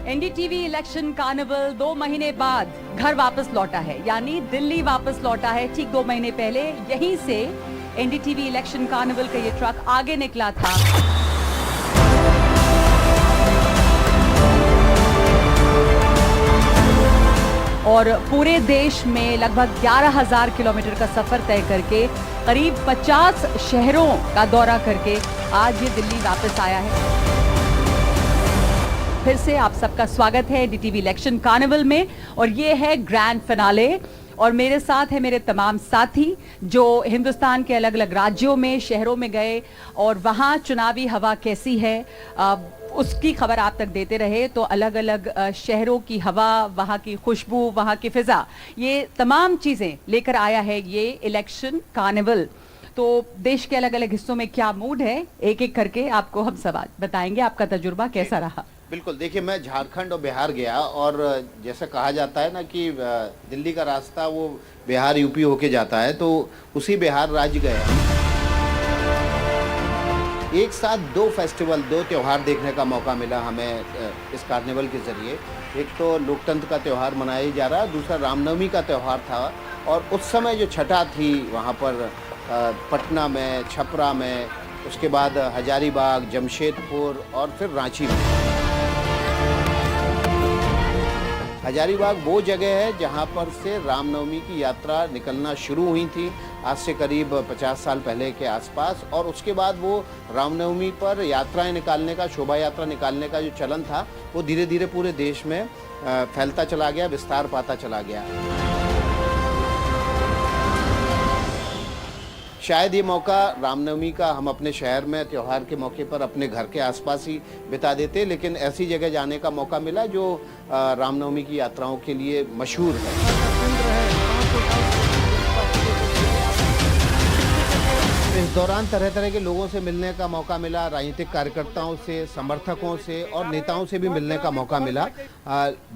NDTV election carnival 2 महीने बाद घर वापस लौटा है, यानी दिल्ली वापस लौटा है। ठीक 2 महीने पहले यहीं से एनडीटीवी इलेक्शन कार्निवल का ये ट्रक आगे निकला था। और पूरे देश में लगभग 11,000 किलोमीटर का सफर तय करके करीब 50 शहरों का दौरा करके आज ये दिल्ली वापस आया है। फिर से आप सबका स्वागत है एनडीटीवी इलेक्शन कार्निवल में, और ये है ग्रैंड फिनाले। और मेरे साथ है मेरे तमाम साथी जो हिंदुस्तान के अलग अलग राज्यों में, शहरों में गए और वहाँ चुनावी हवा कैसी है उसकी खबर आप तक देते रहे। तो अलग अलग शहरों की हवा, वहाँ की खुशबू, वहाँ की फिजा, ये तमाम चीज़ें लेकर आया है ये इलेक्शन कार्निवल। तो देश के अलग अलग हिस्सों में क्या मूड है, एक एक करके आपको हम सब बताएंगे। आपका तजुर्बा कैसा रहा? बिल्कुल, देखिए मैं झारखंड और बिहार गया, और जैसा कहा जाता है ना कि दिल्ली का रास्ता वो बिहार यूपी होके जाता है, तो उसी बिहार राज्य गए। एक साथ 2 फेस्टिवल, 2 त्यौहार देखने का मौका मिला हमें इस कार्निवल के ज़रिए। एक तो लोकतंत्र का त्यौहार मनाया जा रहा है, दूसरा रामनवमी का त्यौहार था। और उस समय जो छठा थी वहाँ पर पटना में, छपरा में, उसके बाद हजारीबाग, जमशेदपुर और फिर रांची में। हजारीबाग वो जगह है जहाँ पर से रामनवमी की यात्रा निकलना शुरू हुई थी, आज से करीब 50 साल पहले के आसपास। और उसके बाद वो रामनवमी पर यात्राएं निकालने का, शोभा यात्रा निकालने का जो चलन था वो धीरे धीरे पूरे देश में फैलता चला गया, विस्तार पाता चला गया। शायद ये मौका रामनवमी का हम अपने शहर में त्यौहार के मौके पर अपने घर के आसपास ही बिता देते, लेकिन ऐसी जगह जाने का मौका मिला जो रामनवमी की यात्राओं के लिए मशहूर है। इस दौरान तरह तरह के लोगों से मिलने का मौका मिला, राजनीतिक कार्यकर्ताओं से, समर्थकों से और नेताओं से भी मिलने का मौका मिला।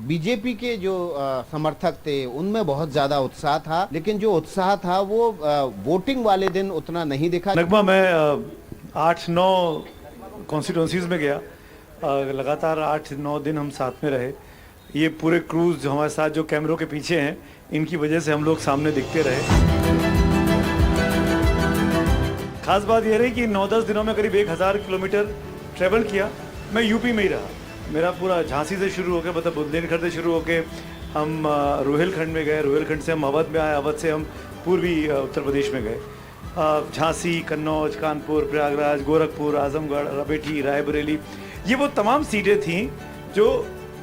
बीजेपी के जो समर्थक थे उनमें बहुत ज़्यादा उत्साह था, लेकिन जो उत्साह था वो वोटिंग वाले दिन उतना नहीं दिखा। नगमा, मैं 8-9 कॉन्स्टिट्यूंसीज में गया, लगातार 8-9 दिन हम साथ में रहे। ये पूरे क्रूज जो हमारे साथ, जो कैमरों के पीछे हैं, इनकी वजह से हम लोग सामने दिखते रहे। खास बात यह रही कि 9-10 दिनों में करीब 1,000 किलोमीटर ट्रेवल किया। मैं यूपी में ही रहा, मेरा पूरा झांसी से शुरू होकर, मतलब बुंदेलखंड से शुरू होकर हम रोहिलखंड में गए, रोहिलखंड से हम अवध में आए, अवध से हम पूर्वी उत्तर प्रदेश में गए। झांसी, कन्नौज, कानपुर, प्रयागराज, गोरखपुर, आजमगढ़, अमेठी, रायबरेली, ये वो तमाम सीटें थीं जो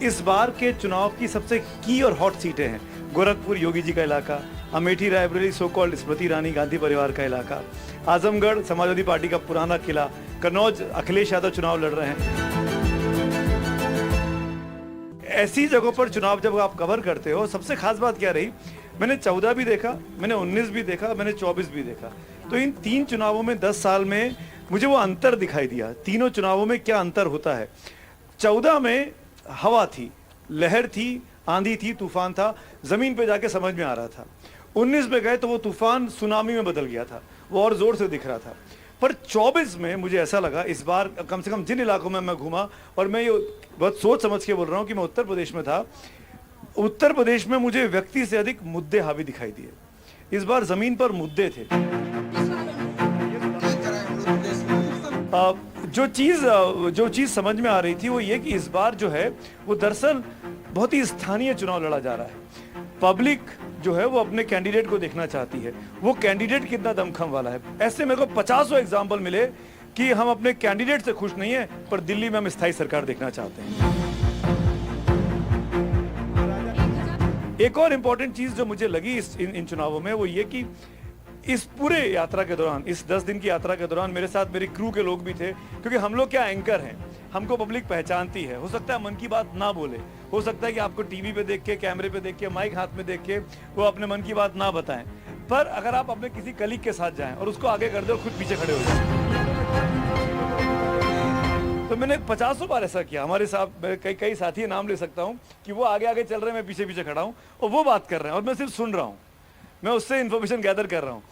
इस बार के चुनाव की सबसे की और हॉट सीटें हैं। गोरखपुर योगी जी का इलाका, अमेठी रायबरेली सो कॉल्ड स्मृति ईरानी गांधी परिवार का इलाका, आजमगढ़ समाजवादी पार्टी का पुराना किला, कन्नौज अखिलेश यादव चुनाव लड़ रहे हैं। ऐसी जगहों पर चुनाव जब आप कवर करते हो, सबसे खास बात क्या रही, मैंने 14 भी देखा, मैंने 19 भी देखा, मैंने 24 भी देखा। तो इन 3 चुनावों में 10 साल में मुझे वो अंतर दिखाई दिया, तीनों चुनावों में क्या अंतर होता है। 14 में हवा थी, लहर थी, आंधी थी, तूफान था, जमीन पे जाके समझ में आ रहा था। 19 में गए तो वो तूफान सुनामी में बदल गया था, वो और जोर से दिख रहा था। पर 24 में मुझे ऐसा लगा, इस बार कम से कम जिन इलाकों में मैं घूमा, और मैं ये बहुत सोच समझ के बोल रहा हूँ कि मैं उत्तर प्रदेश में था, उत्तर प्रदेश में मुझे व्यक्ति से अधिक मुद्दे हावी दिखाई दिए। इस बार जमीन पर मुद्दे थे। जो चीज समझ में आ रही थी वो ये कि इस बार जो है वो दरअसल बहुत ही स्थानीय चुनाव लड़ा जा रहा है। पब्लिक जो है वो अपने कैंडिडेट को देखना चाहती है, वो कैंडिडेट कितना दमखम वाला है। ऐसे मेरे को 50 एग्जाम्पल मिले कि हम अपने कैंडिडेट से खुश नहीं है, पर दिल्ली में हम स्थायी सरकार देखना चाहते हैं। एक और इंपॉर्टेंट चीज जो मुझे लगी इन चुनावों में वो ये कि इस पूरे यात्रा के दौरान, इस 10 दिन की यात्रा के दौरान मेरे साथ मेरी क्रू के लोग भी थे, क्योंकि हम लोग क्या एंकर हैं, हमको पब्लिक पहचानती है। हो सकता है मन की बात ना बोले, हो सकता है कि आपको टीवी पे देख के, कैमरे पे देख के, माइक हाथ में देख के वो अपने मन की बात ना बताएं, पर अगर आप अपने किसी कलीग के साथ जाएं और उसको आगे कर दे और खुद पीछे खड़े हो जाए। तो मैंने 50 बार ऐसा किया। हमारे साथ कई साथी, नाम ले सकता हूँ, कि वो आगे आगे चल रहे हैं, मैं पीछे पीछे खड़ा हूँ और वो बात कर रहे हैं और मैं सिर्फ सुन रहा हूँ, मैं उससे इन्फॉर्मेशन गैदर कर रहा हूँ।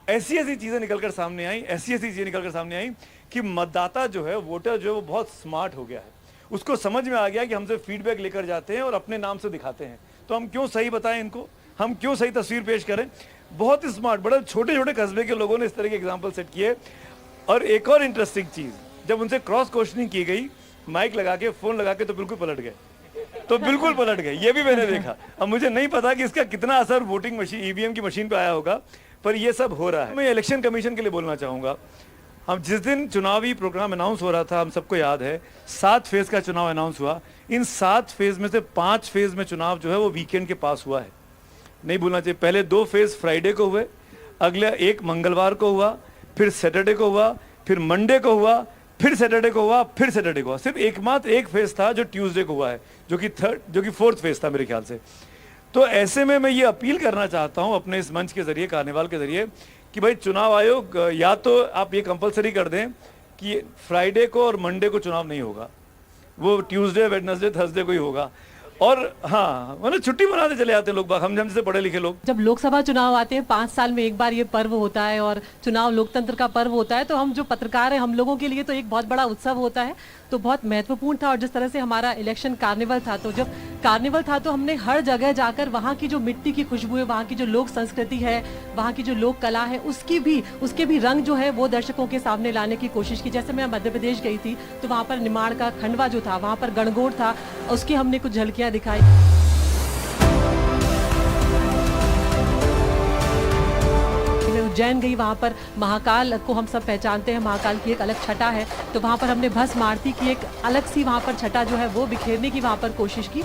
ऐसी ऐसी चीज़ें निकलकर सामने आई, ऐसी ऐसी चीज़ें निकलकर सामने आई कि मतदाता जो है, वोटर जो है, वो बहुत स्मार्ट हो गया है। उसको समझ में आ गया कि हमसे फीडबैक लेकर जाते हैं और अपने नाम से दिखाते हैं, तो हम क्यों सही बताएं इनको, हम क्यों सही तस्वीर पेश करें। बहुत ही स्मार्ट, बड़े छोटे छोटे कस्बे के लोगों ने इस तरह के एग्जाम्पल सेट किए। और एक और इंटरेस्टिंग चीज़, जब उनसे क्रॉस क्वेश्चनिंग की गई माइक लगा के, फोन लगा के, तो बिल्कुल पलट गए, तो बिल्कुल पलट गए। ये भी मैंने देखा। अब मुझे नहीं पता कि इसका कितना असर वोटिंग मशीन, ईवीएम की मशीन पे आया होगा, पर ये सब हो रहा है। मैं इलेक्शन कमीशन के लिए बोलना चाहूँगा, हम जिस दिन चुनावी प्रोग्राम अनाउंस हो रहा था, हम सबको याद है 7 फेज का चुनाव अनाउंस हुआ। इन 7 फेज में से 5 फेज में चुनाव जो है वो वीकेंड के पास हुआ है, नहीं भूलना चाहिए। पहले 2 फेज फ्राइडे को हुए, अगला एक मंगलवार को हुआ, फिर सैटरडे को हुआ, फिर मंडे को हुआ, फिर सैटरडे को हुआ, फिर सैटरडे को हुआ। सिर्फ एकमात्र एक फेज था जो ट्यूसडे को हुआ है, जो कि 4th फेज था मेरे ख्याल से। तो ऐसे में मैं ये अपील करना चाहता हूं अपने इस मंच के जरिए, कार्निवाल के जरिए, कि भाई चुनाव आयोग या तो आप ये कंपलसरी कर दें कि फ्राइडे को और मंडे को चुनाव नहीं होगा, वो ट्यूसडे, वेडनेसडे, थर्सडे को ही होगा। और हाँ, मतलब छुट्टी मनाते चले जाते हैं लोग, हम जैसे पढ़े लिखे लोग। जब लोकसभा चुनाव आते हैं 5 साल में एक बार ये पर्व होता है और चुनाव लोकतंत्र का पर्व होता है, तो हम जो पत्रकार हैं हम लोगों के लिए तो एक बहुत बड़ा उत्सव होता है, तो बहुत महत्वपूर्ण था। और जिस तरह से हमारा इलेक्शन कार्निवल था, तो जब कार्निवल था तो हमने हर जगह जाकर वहाँ की जो मिट्टी की खुशबू है, वहाँ की जो लोक संस्कृति है, वहाँ की जो लोक कला है, उसके भी रंग जो है वो दर्शकों के सामने लाने की कोशिश की। जैसे मैं मध्य प्रदेश गई थी तो वहाँ पर निमाड़ का खंडवा जो था, वहाँ पर गणगौर था, उसकी हमने कुछ झलकियाँ दिखाई। उज्जैन गई, वहाँ पर महाकाल को हम सब पहचानते हैं, महाकाल की एक अलग छटा है, तो वहाँ पर हमने भस्म आरती की एक अलग सी वहाँ पर छटा जो है वो बिखेरने की वहाँ पर कोशिश की।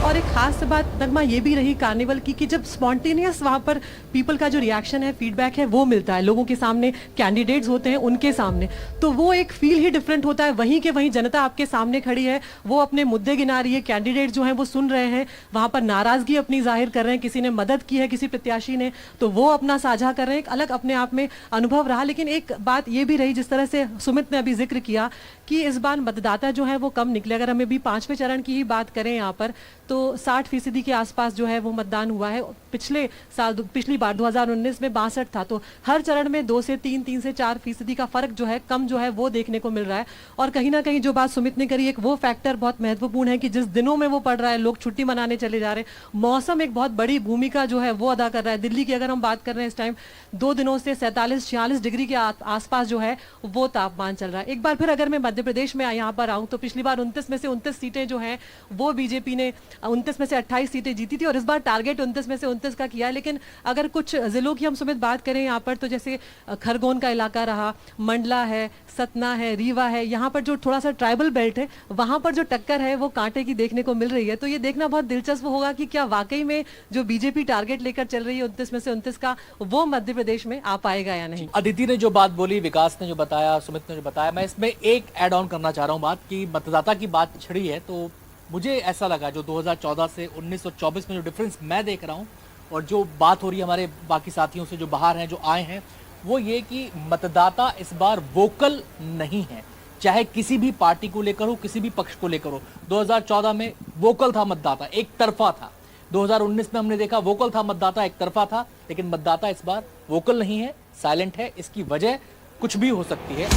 और एक खास बात नगमा ये भी रही कार्निवल की कि जब स्पॉन्टेनियस वहाँ पर पीपल का जो रिएक्शन है, फीडबैक है, वो मिलता है लोगों के सामने, कैंडिडेट्स होते हैं उनके सामने, तो वो एक फील ही डिफरेंट होता है। वहीं के वहीं जनता आपके सामने खड़ी है, वो अपने मुद्दे गिना रही है, कैंडिडेट जो हैं वो सुन रहे हैं, वहाँ पर नाराजगी अपनी जाहिर कर रहे हैं, किसी ने मदद की है किसी प्रत्याशी ने तो वो अपना साझा कर रहे हैं, एक अलग अपने आप में अनुभव रहा। लेकिन एक बात ये भी रही, जिस तरह से सुमित ने अभी जिक्र किया कि इस बार मतदाता जो है वो कम निकले। अगर हम अभी 5वें चरण की ही बात करें यहाँ पर, तो 60% के आसपास जो है वो मतदान हुआ है। पिछली बार 2019 में 62 था, तो हर चरण में 2 से 3, 3 से 4% का फर्क जो है, कम जो है वो देखने को मिल रहा है। और कहीं ना कहीं जो बात सुमित ने करी, एक वो फैक्टर बहुत महत्वपूर्ण है कि जिस दिनों में वो पड़ रहा है, लोग छुट्टी मनाने चले जा रहे हैं, मौसम एक बहुत बड़ी भूमिका जो है वो अदा कर रहा है। दिल्ली की अगर हम बात कर रहे हैं, इस टाइम 2 दिनों से 47-46 डिग्री के आसपास जो है वो तापमान चल रहा है। एक बार फिर अगर मैं मध्य प्रदेश में यहाँ पर आऊँ, तो पिछली बार 29 में से 29 सीटें जो हैं वो बीजेपी ने 29 में से 28 सीटें जीती थी, और इस बार टारगेट 29 में से 29 का किया। लेकिन अगर कुछ जिलों की हम सुमित बात करें यहाँ पर, तो जैसे खरगोन का इलाका रहा, मंडला है, सतना है, रीवा है, यहाँ पर जो थोड़ा सा ट्राइबल बेल्ट है, वहाँ पर जो टक्कर है वो कांटे की देखने को मिल रही है। तो ये देखना बहुत दिलचस्प होगा कि क्या वाकई में जो बीजेपी टारगेट लेकर चल रही है 29 में से 29 का, वो मध्य प्रदेश में आ पाएगा या नहीं। अदिति ने जो बात बोली, विकास ने जो बताया, सुमित ने जो बताया, मैं इसमें एक ऐड ऑन करना चाह रहा हूँ बात कि मतदाता की बात छिड़ी है, तो मुझे ऐसा लगा जो 2014 से 19 और 24 में जो डिफरेंस मैं देख रहा हूँ, और जो बात हो रही है हमारे बाकी साथियों से जो बाहर हैं, जो आए हैं, वो ये कि मतदाता इस बार वोकल नहीं है, चाहे किसी भी पार्टी को लेकर हो, किसी भी पक्ष को लेकर हो। 2014 में वोकल था मतदाता, एक तरफा था। 2019 में हमने देखा वोकल था मतदाता, एक तरफा था। लेकिन मतदाता इस बार वोकल नहीं है, साइलेंट है। इसकी वजह कुछ भी हो सकती है।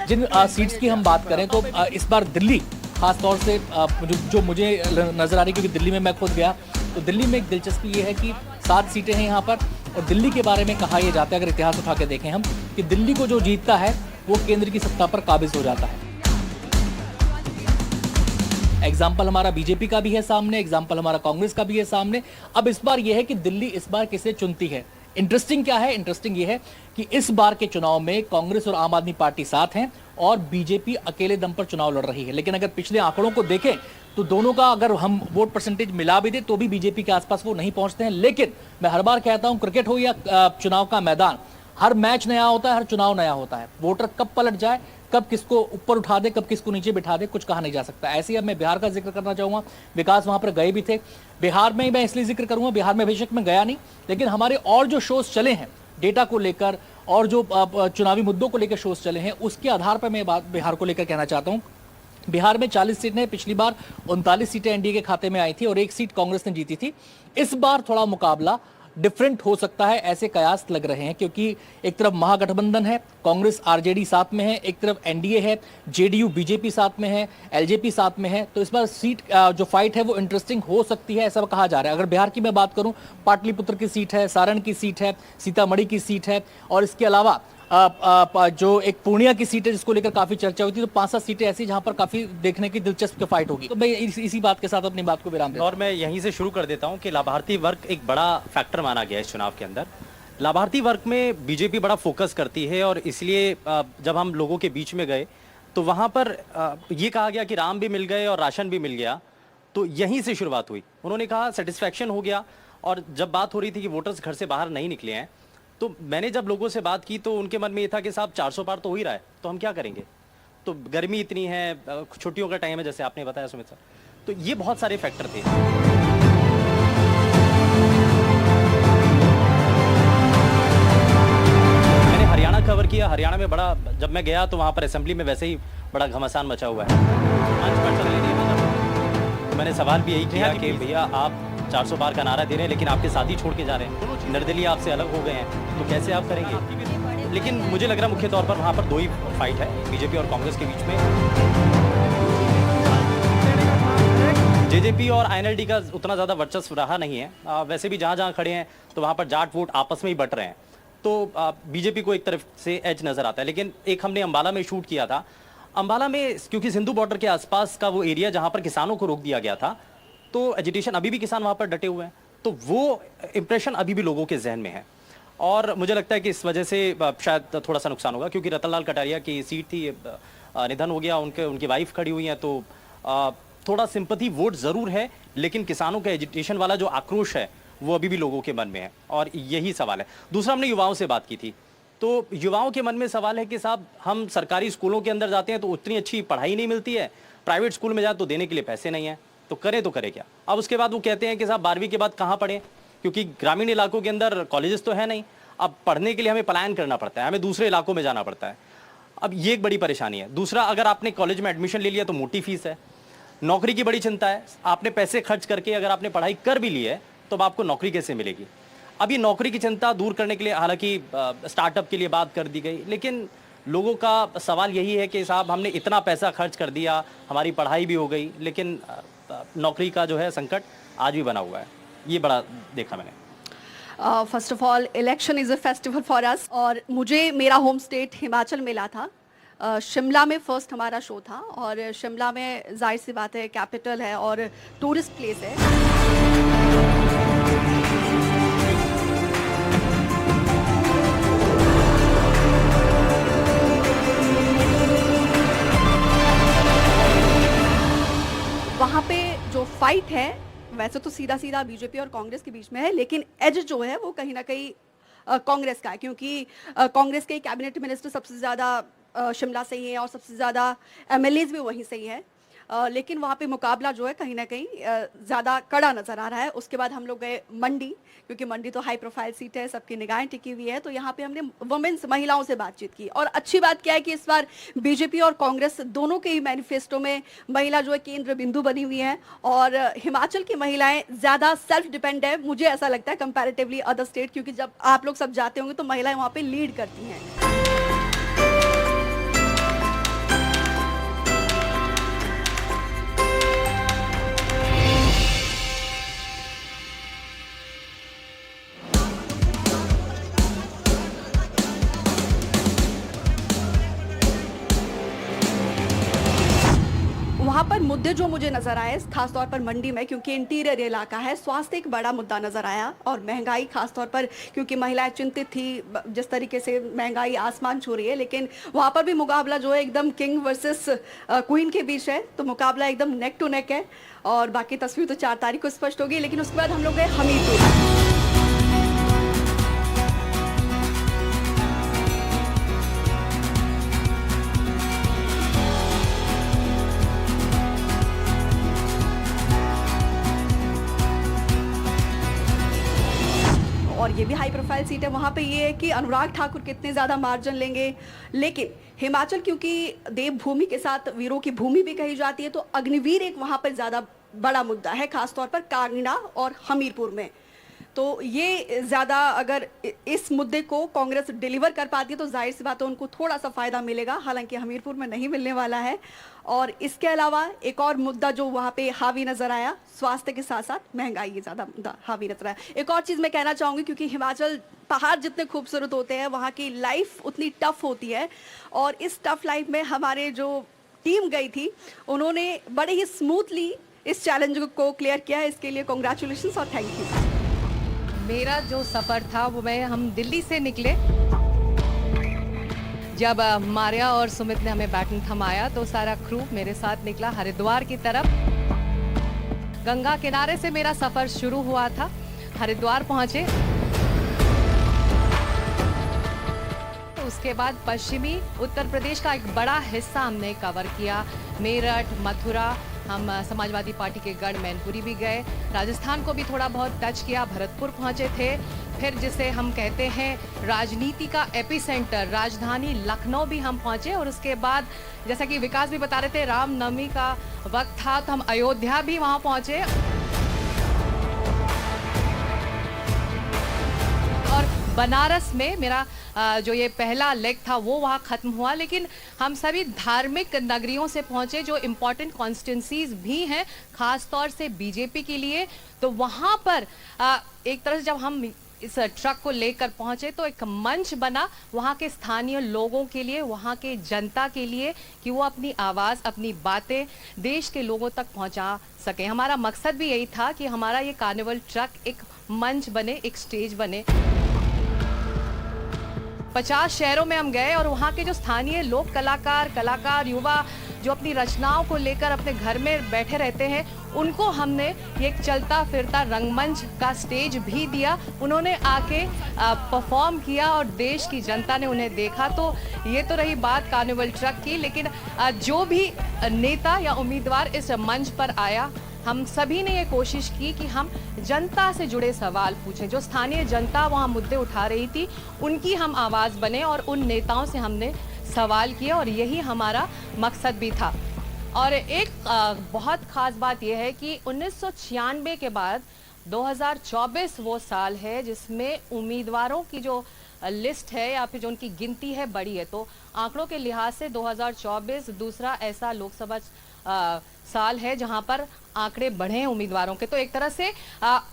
जिन सीट्स की हम बात करें, तो इस बार दिल्ली खास तौर से जो मुझे नजर आ रही, क्योंकि दिल्ली में मैं खुद गया, तो दिल्ली में एक दिलचस्पी ये है कि 7 सीटें हैं यहाँ पर, और दिल्ली के बारे में कहा यह जाता है, अगर इतिहास उठा के देखें हम, कि दिल्ली को जो जीतता है वो केंद्र की सत्ता पर काबिज हो जाता है। एग्जाम्पल हमारा बीजेपी का भी है सामने, एग्जाम्पल हमारा कांग्रेस का भी है सामने। अब इस बार यह है कि दिल्ली इस बार किसे चुनती है। इंटरेस्टिंग क्या है? इंटरेस्टिंग ये है कि इस बार के चुनाव में कांग्रेस और आम आदमी पार्टी साथ हैं और बीजेपी अकेले दम पर चुनाव लड़ रही है। लेकिन अगर पिछले आंकड़ों को देखें तो दोनों का अगर हम वोट परसेंटेज मिला भी दे तो भी बीजेपी के आसपास वो नहीं पहुंचते हैं। लेकिन मैं हर बार कहता हूं, क्रिकेट हो या चुनाव का मैदान, हर मैच नया होता है, हर चुनाव नया होता है। वोटर कब पलट जाए, कब किसको ऊपर उठा दे, कब किसको नीचे बिठा दे, कुछ कहा नहीं जा सकता। ऐसे ही अब मैं बिहार का जिक्र करना चाहूंगा। विकास वहां पर गए भी थे। बिहार में मैं इसलिए जिक्र करूंगा, बिहार में बेशक मैं गया नहीं, लेकिन हमारे और जो शोज चले हैं डेटा को लेकर और जो चुनावी मुद्दों को लेकर शोज चले हैं, उसके आधार पर मैं बात बिहार को लेकर कहना चाहता हूं। बिहार में 40 सीटें, पिछली बार 39 सीटें एनडीए के खाते में आई थी और 1 सीट कांग्रेस ने जीती थी। इस बार थोड़ा मुकाबला डिफरेंट हो सकता है, ऐसे कयास लग रहे हैं, क्योंकि एक तरफ महागठबंधन है, कांग्रेस आरजेडी साथ में है, एक तरफ एनडीए है, जेडीयू बीजेपी साथ में है, एलजेपी साथ में है। तो इस बार सीट जो फाइट है वो इंटरेस्टिंग हो सकती है, ऐसा कहा जा रहा है। अगर बिहार की मैं बात करूं, पाटलिपुत्र की सीट है, सारण की सीट है, सीतामढ़ी की सीट है, और इसके अलावा जो एक पूर्णिया की सीट है जिसको लेकर काफी चर्चा हुई थी, तो 5-7 सीटें ऐसी जहां पर काफी देखने की दिलचस्प फाइट होगी। तो मैं इसी बात के साथ अपनी बात को विराम देता हूं। और मैं यहीं से शुरू कर देता हूं कि लाभार्थी वर्ग एक बड़ा फैक्टर माना गया है इस चुनाव के अंदर। लाभार्थी वर्ग में बीजेपी बड़ा फोकस करती है, और इसलिए जब हम लोगों के बीच में गए तो वहां पर ये कहा गया कि राम भी मिल गए और राशन भी मिल गया। तो यहीं से शुरुआत हुई। उन्होंने कहा सेटिस्फैक्शन हो गया। और जब बात हो रही थी कि वोटर्स घर से बाहर नहीं निकले हैं, तो मैंने जब लोगों से बात की तो उनके मन में ये था कि साहब 400 पार तो हो ही रहा है, तो हम क्या करेंगे। तो गर्मी इतनी है, छुट्टियों का टाइम है, जैसे आपने बताया सुमित सर, तो ये बहुत सारे फैक्टर थे। मैंने हरियाणा कवर किया। हरियाणा में बड़ा, जब मैं गया तो वहाँ पर असेंबली में वैसे ही बड़ा घमासान मचा हुआ है। मंच पर चलने नहीं देना। तो मैंने सवाल भी यही किया कि भैया आप 400 पार का नारा दे रहे हैं, लेकिन आपके साथ ही छोड़ के जा रहे हैं, निर्दलीय आपसे अलग हो गए हैं, तो कैसे आप करेंगे। लेकिन मुझे लग रहा है मुख्य तौर पर वहाँ पर दो ही फाइट है बीजेपी और कांग्रेस के बीच में। जेजेपी और आईएनएलडी का उतना ज़्यादा वर्चस्व रहा नहीं है। वैसे भी जहाँ जहाँ खड़े हैं तो वहाँ पर जाट वोट आपस में ही बट रहे हैं, तो बीजेपी को एक तरफ से एज नज़र आता है। लेकिन एक हमने अंबाला में शूट किया था। अंबाला में क्योंकि सिंधु बॉर्डर के आसपास का वो एरिया जहाँ पर किसानों को रोक दिया गया था, तो एजिटेशन अभी भी किसान वहाँ पर डटे हुए हैं, तो वो इम्प्रेशन अभी भी लोगों के जहन में है। और मुझे लगता है कि इस वजह से शायद थोड़ा सा नुकसान होगा, क्योंकि रतनलाल कटारिया की सीट थी, निधन हो गया, उनकी वाइफ खड़ी हुई हैं, तो थोड़ा सिंपैथी वोट ज़रूर है, लेकिन किसानों के एजिटेशन वाला जो आक्रोश है वो अभी भी लोगों के मन में है, और यही सवाल है। दूसरा, हमने युवाओं से बात की थी, तो युवाओं के मन में सवाल है कि साहब हम सरकारी स्कूलों के अंदर जाते हैं तो उतनी अच्छी पढ़ाई नहीं मिलती है, प्राइवेट स्कूल में जाए तो देने के लिए पैसे नहीं है, तो करे क्या। अब उसके बाद वो कहते हैं कि साहब 12वीं के बाद कहाँ पढ़ें, क्योंकि ग्रामीण इलाकों के अंदर कॉलेजेस तो है नहीं, अब पढ़ने के लिए हमें पलायन करना पड़ता है, हमें दूसरे इलाकों में जाना पड़ता है। अब ये एक बड़ी परेशानी है। दूसरा, अगर आपने कॉलेज में एडमिशन ले लिया तो मोटी फीस है, नौकरी की बड़ी चिंता है। आपने पैसे खर्च करके अगर आपने पढ़ाई कर भी ली है तो अब आपको नौकरी कैसे मिलेगी। अब ये नौकरी की चिंता दूर करने के लिए हालांकि स्टार्टअप के लिए बात कर दी गई, लेकिन लोगों का सवाल यही है कि साहब हमने इतना पैसा खर्च कर दिया, हमारी पढ़ाई भी हो गई, लेकिन नौकरी का जो है संकट आज भी बना हुआ है। ये बड़ा देखा मैंने। First of all, election is a festival for us, और मुझे मेरा होम स्टेट हिमाचल मिला था। शिमला में फर्स्ट हमारा शो था, और शिमला में जाहिर सी बात है कैपिटल है और टूरिस्ट प्लेस है। वहाँ पे जो फाइट है वैसे तो सीधा सीधा बीजेपी और कांग्रेस के बीच में है, लेकिन एज जो है वो कहीं ना कहीं कांग्रेस का है, क्योंकि कांग्रेस के कैबिनेट मिनिस्टर सबसे ज़्यादा शिमला से ही है और सबसे ज़्यादा एमएलएज भी वहीं से ही है। लेकिन वहाँ पे मुकाबला जो है कहीं ना कहीं ज़्यादा कड़ा नज़र आ रहा है। उसके बाद हम लोग गए मंडी, क्योंकि मंडी तो हाई प्रोफाइल सीट है, सबकी निगाहें टिकी हुई है, तो यहाँ पे हमने वुमेन्स महिलाओं से बातचीत की। और अच्छी बात क्या है कि इस बार बीजेपी और कांग्रेस दोनों के ही मैनिफेस्टो में महिला जो है केंद्र बिंदु बनी हुई है, और हिमाचल की महिलाएं ज़्यादा सेल्फ डिपेंड है, मुझे ऐसा लगता है कंपैरेटिवली अदर स्टेट, क्योंकि जब आप लोग सब जाते होंगे तो महिलाएं वहाँ पर लीड करती हैं। वहाँ पर मुद्दे जो मुझे नजर आए खासतौर पर मंडी में, क्योंकि इंटीरियर इलाका है, स्वास्थ्य एक बड़ा मुद्दा नजर आया, और महंगाई खासतौर पर, क्योंकि महिलाएं चिंतित थी जिस तरीके से महंगाई आसमान छू रही है, लेकिन वहाँ पर भी मुकाबला जो है एकदम किंग वर्सेस क्वीन के बीच है, तो मुकाबला एकदम नेक टू नेक है। और बाकी तस्वीर तो 4 तारीख को स्पष्ट होगी। लेकिन उसके बाद हम लोग गए हमीरपुर। और ये भी हाई प्रोफाइल सीट है। वहाँ पे ये है कि अनुराग ठाकुर कितने ज़्यादा मार्जिन लेंगे, लेकिन हिमाचल क्योंकि देवभूमि के साथ वीरों की भूमि भी कही जाती है, तो अग्निवीर एक वहाँ पर ज़्यादा बड़ा मुद्दा है, खासतौर पर कांगड़ा और हमीरपुर में। तो ये ज़्यादा अगर इस मुद्दे को कांग्रेस डिलीवर कर पाती है तो जाहिर सी बात है उनको थोड़ा सा फ़ायदा मिलेगा, हालांकि हमीरपुर में नहीं मिलने वाला है। और इसके अलावा एक और मुद्दा जो वहाँ पे हावी नज़र आया, स्वास्थ्य के साथ साथ महंगाई ये ज़्यादा मुद्दा हावी नज़र आया। एक और चीज़ मैं कहना चाहूँगी, क्योंकि हिमाचल पहाड़ जितने खूबसूरत होते हैं वहाँ की लाइफ उतनी टफ होती है, और इस टफ लाइफ में हमारे जो टीम गई थी उन्होंने बड़े ही स्मूथली इस चैलेंज को क्लियर किया है। इसके लिए कॉन्ग्रेचुलेशंस और थैंक यू। मेरा जो सफ़र था वो हम दिल्ली से निकले। जब मारिया और सुमित ने हमें बैटन थमाया तो सारा क्रू मेरे साथ निकला हरिद्वार की तरफ। गंगा किनारे से मेरा सफ़र शुरू हुआ था, हरिद्वार पहुंचे। तो उसके बाद पश्चिमी उत्तर प्रदेश का एक बड़ा हिस्सा हमने कवर किया, मेरठ, मथुरा, हम समाजवादी पार्टी के गढ़ मैनपुरी भी गए, राजस्थान को भी थोड़ा बहुत टच किया, भरतपुर पहुंचे थे। फिर जिसे हम कहते हैं राजनीति का एपिसेंटर राजधानी लखनऊ भी हम पहुंचे, और उसके बाद जैसा कि विकास भी बता रहे थे रामनवमी का वक्त था तो हम अयोध्या भी वहां पहुंचे। और बनारस में मेरा जो ये पहला लेग था वो वहाँ ख़त्म हुआ, लेकिन हम सभी धार्मिक नगरियों से पहुँचे जो इम्पोर्टेंट कॉन्स्टिट्यूंसीज भी हैं, ख़ास तौर से बीजेपी के लिए। तो वहाँ पर एक तरह से जब हम इस ट्रक को लेकर पहुँचे तो एक मंच बना वहाँ के स्थानीय लोगों के लिए, वहाँ के जनता के लिए, कि वो अपनी आवाज़, अपनी बातें देश के लोगों तक पहुँचा सकें। हमारा मकसद भी यही था कि हमारा ये कार्निवल ट्रक एक मंच बने, एक स्टेज बने। 50 शहरों में हम गए और वहाँ के जो स्थानीय लोग, कलाकार, युवा जो अपनी रचनाओं को लेकर अपने घर में बैठे रहते हैं, उनको हमने एक चलता फिरता रंगमंच का स्टेज भी दिया। उन्होंने आके परफॉर्म किया और देश की जनता ने उन्हें देखा। तो ये तो रही बात कार्निवल ट्रक की, लेकिन जो भी नेता या उम्मीदवार इस मंच पर आया, हम सभी ने ये कोशिश की कि हम जनता से जुड़े सवाल पूछें। जो स्थानीय जनता वहाँ मुद्दे उठा रही थी उनकी हम आवाज़ बने, और उन नेताओं से हमने सवाल किए, और यही हमारा मकसद भी था। और एक बहुत ख़ास बात यह है कि 1996 के बाद 2024 वो साल है जिसमें उम्मीदवारों की जो लिस्ट है या फिर जो उनकी गिनती है बड़ी है। तो आंकड़ों के लिहाज से 2024 दूसरा ऐसा लोकसभा साल है जहां पर आंकड़े बढ़े हैं उम्मीदवारों के। तो एक तरह से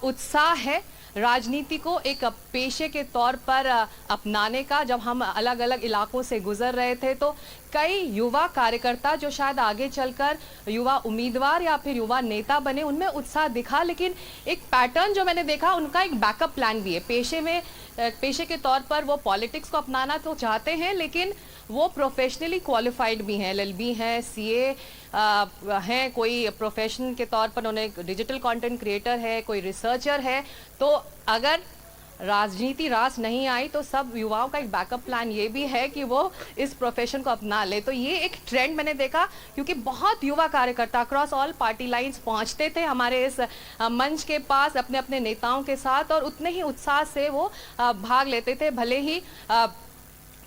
उत्साह है राजनीति को एक पेशे के तौर पर अपनाने का। जब हम अलग अलग इलाकों से गुजर रहे थे तो कई युवा कार्यकर्ता जो शायद आगे चलकर युवा उम्मीदवार या फिर युवा नेता बने, उनमें उत्साह दिखा, लेकिन एक पैटर्न जो मैंने देखा उनका एक बैकअप प्लान भी है। पेशे के तौर पर वो पॉलिटिक्स को अपनाना तो चाहते हैं, लेकिन वो प्रोफेशनली क्वालिफाइड भी हैं, LLB हैं, CA हैं, कोई प्रोफेशन के तौर पर उन्हें डिजिटल कंटेंट क्रिएटर है, कोई रिसर्चर है। तो अगर राजनीति रास नहीं आई तो सब युवाओं का एक बैकअप प्लान ये भी है कि वो इस प्रोफेशन को अपना ले। तो ये एक ट्रेंड मैंने देखा, क्योंकि बहुत युवा कार्यकर्ता अक्रॉस ऑल पार्टी लाइंस पहुंचते थे हमारे इस मंच के पास अपने अपने नेताओं के साथ, और उतने ही उत्साह से वो भाग लेते थे, भले ही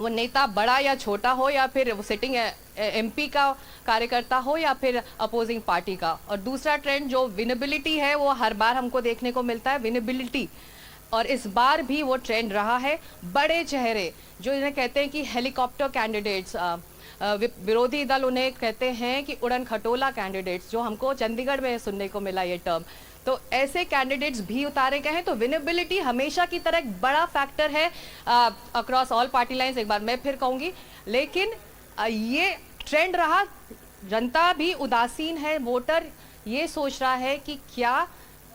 वो नेता बड़ा या छोटा हो, या फिर वो सिटिंग MP का कार्यकर्ता हो, या फिर अपोजिंग पार्टी का। और दूसरा ट्रेंड जो विनेबिलिटी है वो हर बार हमको देखने को मिलता है, विनेबिलिटी, और इस बार भी वो ट्रेंड रहा है। बड़े चेहरे जो इन्हें कहते हैं कि हेलीकॉप्टर कैंडिडेट्स, विरोधी दल उन्हें कहते हैं कि उड़न खटोला कैंडिडेट्स, जो हमको चंडीगढ़ में सुनने को मिला ये टर्म। तो ऐसे कैंडिडेट्स भी उतारे गए हैं। तो विनेबिलिटी हमेशा की तरह एक बड़ा फैक्टर है अक्रॉस ऑल पार्टी लाइंस, एक बार मैं फिर कहूँगी। लेकिन ये ट्रेंड रहा, जनता भी उदासीन है, वोटर ये सोच रहा है कि क्या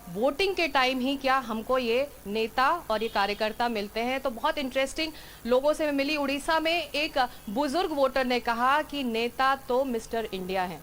वोटिंग के टाइम ही क्या हमको ये नेता और ये कार्यकर्ता मिलते हैं। तो बहुत इंटरेस्टिंग लोगों से मैं मिली। उड़ीसा में एक बुजुर्ग वोटर ने कहा कि नेता तो मिस्टर इंडिया हैं,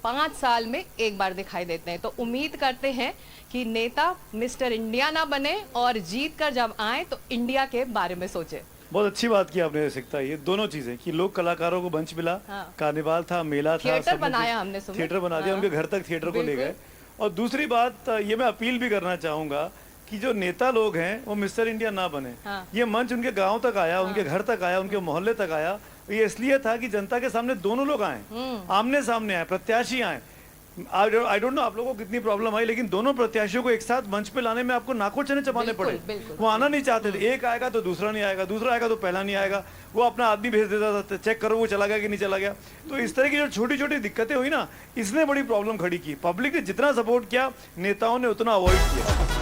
5 साल में एक बार दिखाई देते हैं। तो उम्मीद करते हैं कि नेता मिस्टर इंडिया ना बने और जीत कर जब आए तो इंडिया के बारे में सोचे। बहुत अच्छी बात की आपने सिकता, ये दोनों चीजें कि लोग कलाकारों को मंच मिला, कार्निवाल था, मेला था, थिएटर बनाया हमने, थिएटर बना दिया, उनके घर तक थिएटर को ले गए। और दूसरी बात ये मैं अपील भी करना चाहूंगा कि जो नेता लोग हैं वो मिस्टर इंडिया ना बने। ये मंच उनके गांव तक आया, उनके घर तक आया, उनके मोहल्ले तक आया। ये इसलिए था कि जनता के सामने दोनों लोग आए, आमने सामने आए, प्रत्याशी आए। आई डोंट नो आप लोगों को कितनी प्रॉब्लम आई, लेकिन दोनों प्रत्याशियों को एक साथ मंच पे लाने में आपको नाकों चने चबाने बिल्कुल, पड़े। बिल्कुल। वो आना नहीं चाहते थे, एक आएगा तो दूसरा नहीं आएगा, दूसरा आएगा तो पहला नहीं आएगा, वो अपना आदमी भेज देता था, चेक करो वो चला गया कि नहीं चला गया। तो इस तरह की जो छोटी छोटी दिक्कतें हुई ना, इसने बड़ी प्रॉब्लम खड़ी की। पब्लिक ने जितना सपोर्ट किया, नेताओं ने उतना अवॉइड किया।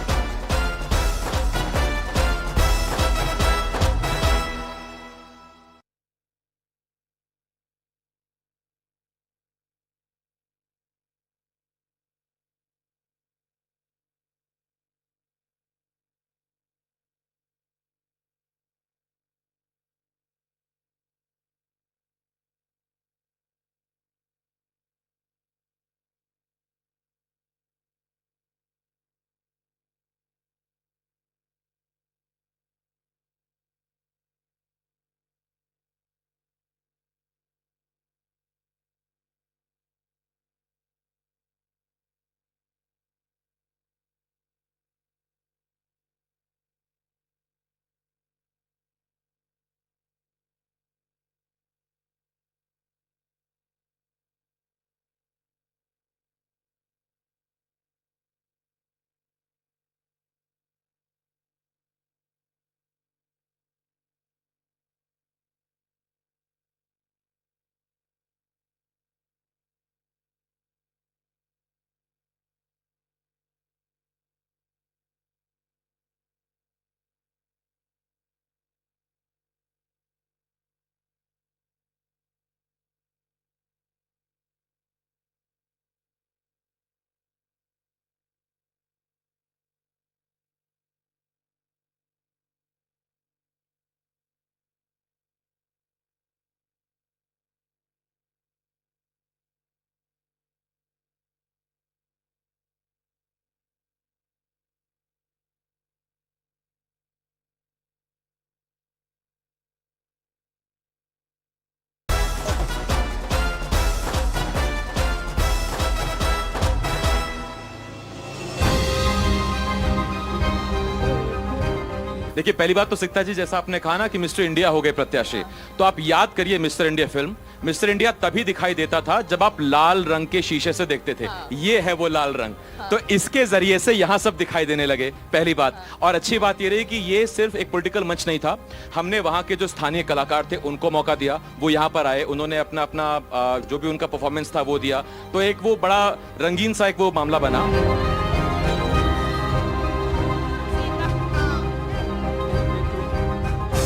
देखिए, पहली बात तो सिकता जी, जैसा आपने कहा ना कि मिस्टर इंडिया हो गए प्रत्याशी, तो आप याद करिए mister India film. Mister India तभी दिखाई देता था जब आप लाल रंग के शीशे से देखते थे। ये है वो लाल रंग। तो इसके जरिए से यहां सब दिखाई देने लगे, पहली बात। और अच्छी बात ये रही कि ये सिर्फ एक पॉलिटिकल मंच नहीं था, हमने वहां के जो स्थानीय कलाकार थे उनको मौका दिया, वो यहां पर आए, उन्होंने अपना अपना जो भी उनका परफॉर्मेंस था वो दिया। तो एक वो बड़ा रंगीन सा एक वो मामला बना।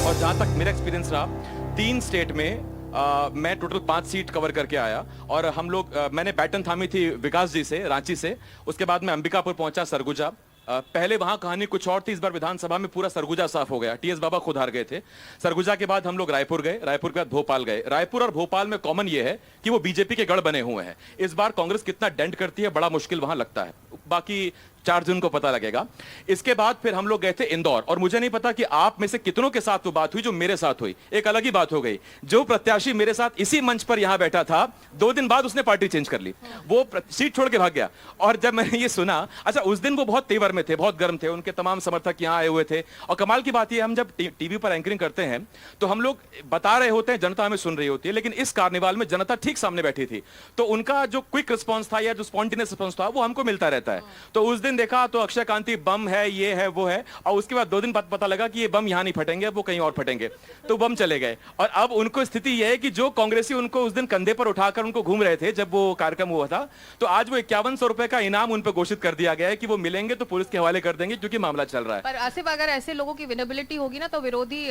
और जहां तक मेरा एक्सपीरियंस रहा, 3 स्टेट में मैं टोटल 5 सीट कवर करके आया। और हम लोग मैंने बैटन थामी थी विकास जी से, रांची से। उसके बाद मैं अंबिकापुर पहुंचा, सरगुजा। पहले वहां कहानी कुछ और थी, इस बार विधानसभा में पूरा सरगुजा साफ हो गया। टीएस बाबा खुद हार गए थे। सरगुजा के बाद हम लोग रायपुर गए, रायपुर के बाद भोपाल गए। रायपुर और भोपाल में कॉमन ये है कि वो बीजेपी के गढ़ बने हुए हैं। इस बार कांग्रेस कितना डेंट करती है बड़ा मुश्किल वहां लगता है, बाकी 4 जून को पता लगेगा। इसके बाद फिर हम लोग गए थे इंदौर। और मुझे नहीं पता कि आप में से कितनों के साथ वो बात हुई जो मेरे साथ हुई। एक अलग ही बात हो गई। जो प्रत्याशी मेरे साथ इसी मंच पर यहां बैठा था, 2 दिन बाद उसने पार्टी चेंज कर ली, वो सीट छोड़ के भाग गया। और जब मैंने ये सुना, अच्छा उस दिन वो बहुत तेवर में थे, बहुत गर्म थे, उनके तमाम समर्थक यहां आए हुए थे। और कमाल की बात यह, हम जब टीवी पर एंकरिंग करते हैं तो हम लोग बता रहे होते हैं, जनता हमें सुन रही होती है, लेकिन इस कार्निवाल में जनता ठीक सामने बैठी थी। तो उनका जो क्विक रिस्पॉन्स था या जो स्पॉन्टेनियस रिस्पॉन्स था वो हमको मिलता रहता है। तो उस दिन देखा तो अक्षय कांति बम है, ये है, वो है। और उसके बाद 2 दिन बाद पता लगा कि ये बम यहां नहीं फटेंगे, वो कहीं और फटेंगे। तो बम चले गए। और अब उनको स्थिति यह है कि जो कांग्रेसी उनको उस दिन कंधे पर उठाकर उनको घूम रहे थे जब वो कार्यक्रम हुआ था, तो आज वो 5100 रुपए का इनाम उन पर घोषित कर दिया गया है कि वो मिलेंगे तो पुलिस के हवाले कर देंगे, क्योंकि मामला चल रहा है। पर आसिफ, अगर ऐसे लोगों की विनेबिलिटी होगी ना, तो विरोधी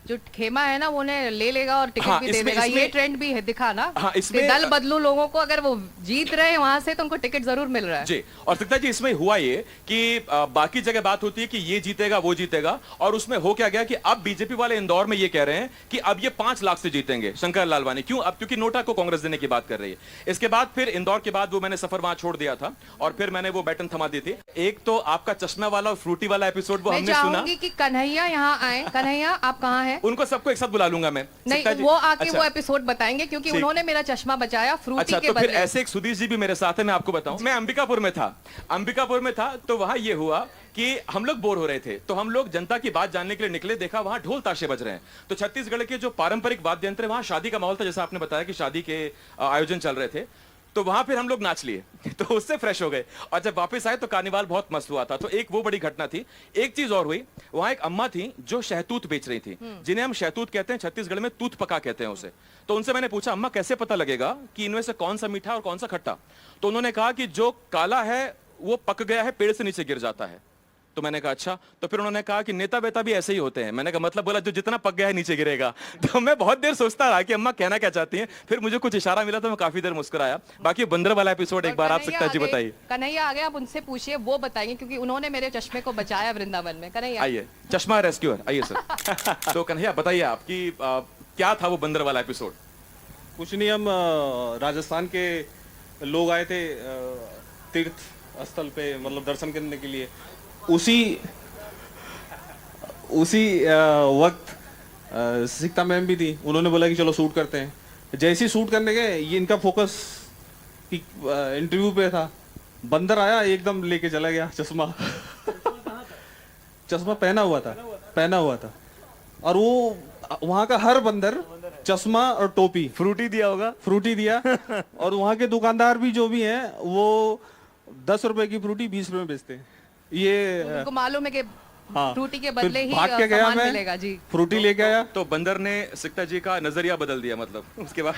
जो खेमा है ना वो उन्हें ले लेगा और टिकट भी दे देगा। ये ट्रेंड भी है, दिखा ना। इसमें दल बदलू लोगों को, अगर वो जीत रहे हैं वहां से तो उनको टिकट जरूर मिल रहा है जी। और सिकता जी, इसमें हुआ ये कि बाकी जगह बात होती है कि ये जीतेगा वो जीतेगा, और उसमें हो क्या गया कि अब बीजेपी वाले इंदौर में ये कह रहे हैं कि अब ये 5 लाख से जीतेंगे शंकर लालवानी। क्यों? अब क्योंकि नोटा को कांग्रेस देने की बात कर रही है। इसके बाद फिर इंदौर के बाद वो मैंने सफर वहां छोड़ दिया था और फिर मैंने वो बैटन थमा दी थी। एक तो आपका चश्मा वाला और फ्रूटी वाला एपिसोड वो हमने सुना। मैं चाहूंगी कि कन्हैया यहाँ आए। कन्हैया, आप कहाँ हैं? उनको सबको एक साथ बुला लूंगा मैं। नहीं, वो आके वो एपिसोड बताएंगे, क्योंकि उन्होंने मेरा चश्मा बचाया फ्रूटी अच्छा, के तो बदले। फिर ऐसे एक सुधीर जी भी मेरे साथ है, मैं आपको बताऊं। मैं अंबिकापुर में था। अंबिकापुर में था तो वहां ये हुआ कि हम लोग बोर हो रहे थे, तो हम लोग जनता की बात जानने के लिए निकले। देखा वहां ढोल ताशे बज रहे हैं। तो छत्तीसगढ़ के जो पारंपरिक वाद्य यंत्र, वहां शादी का माहौल था, जैसा आपने बताया कि शादी के आयोजन चल रहे थे। तो वहां फिर हम लोग नाच लिए, तो उससे फ्रेश हो गए। और जब वापस आए तो कार्निवाल बहुत मस्त हुआ था। तो एक वो बड़ी घटना थी। एक चीज और हुई, वहां एक अम्मा थी जो शहतूत बेच रही थी, जिन्हें हम शहतूत कहते हैं, छत्तीसगढ़ में तूत पका कहते हैं उसे। तो उनसे मैंने पूछा, अम्मा कैसे पता लगेगा कि इनमें से कौन सा मीठा और कौन सा खट्टा? तो उन्होंने कहा कि जो काला है वो पक गया है, पेड़ से नीचे गिर जाता है। तो मैंने कहा अच्छा। तो फिर उन्होंने कहा कि नेता वेता भी ऐसे ही होते हैं। मैंने कहा मतलब? बोला जो जितना पक गया है नीचे गिरेगा। तो मैं बहुत देर सोचता रहा कि अम्मा कहना क्या चाहती हैं। फिर मुझे कुछ इशारा मिला तो मैं काफी देर मुस्कुराया। बाकी बंदर वाला एपिसोड एक बार आप सकता जी बताइए। कन्हैया आ गए, आप उनसे पूछिए, वो बताएंगे, क्योंकि उन्होंने मेरे चश्मे को बचाया वृंदावन में। कन्हैया आइए, चश्मा रेस्क्यूअर आइए सर। तो कन्हैया बताइए आपकी क्या था वो बंदर वाला एपिसोड? कुछ नहीं, हम राजस्थान के लोग आए थे तीर्थ स्थल पे, मतलब दर्शन करने के लिए। उसी वक्त सिक्ता मैम भी थी। उन्होंने बोला कि चलो शूट करते हैं। जैसे ही शूट करने गए, ये इनका फोकस इंटरव्यू पे था। बंदर आया, एकदम लेके चला गया चश्मा। चश्मा पहना हुआ था। और वो वहां का हर बंदर चश्मा और टोपी, फ्रूटी दिया होगा, फ्रूटी दिया। और वहां के दुकानदार भी जो भी हैं, वो 10 रुपए की फ्रूटी 20 रुपए में बेचते हैं। ये उनको मालूम है कि हाँ, फ्रूटी के बदले ही भाग के गया सामान मैं, मिलेगा जी। फ्रूटी लेके आया। तो बंदर ने सिक्ता जी का नजरिया बदल दिया मतलब उसके बाद।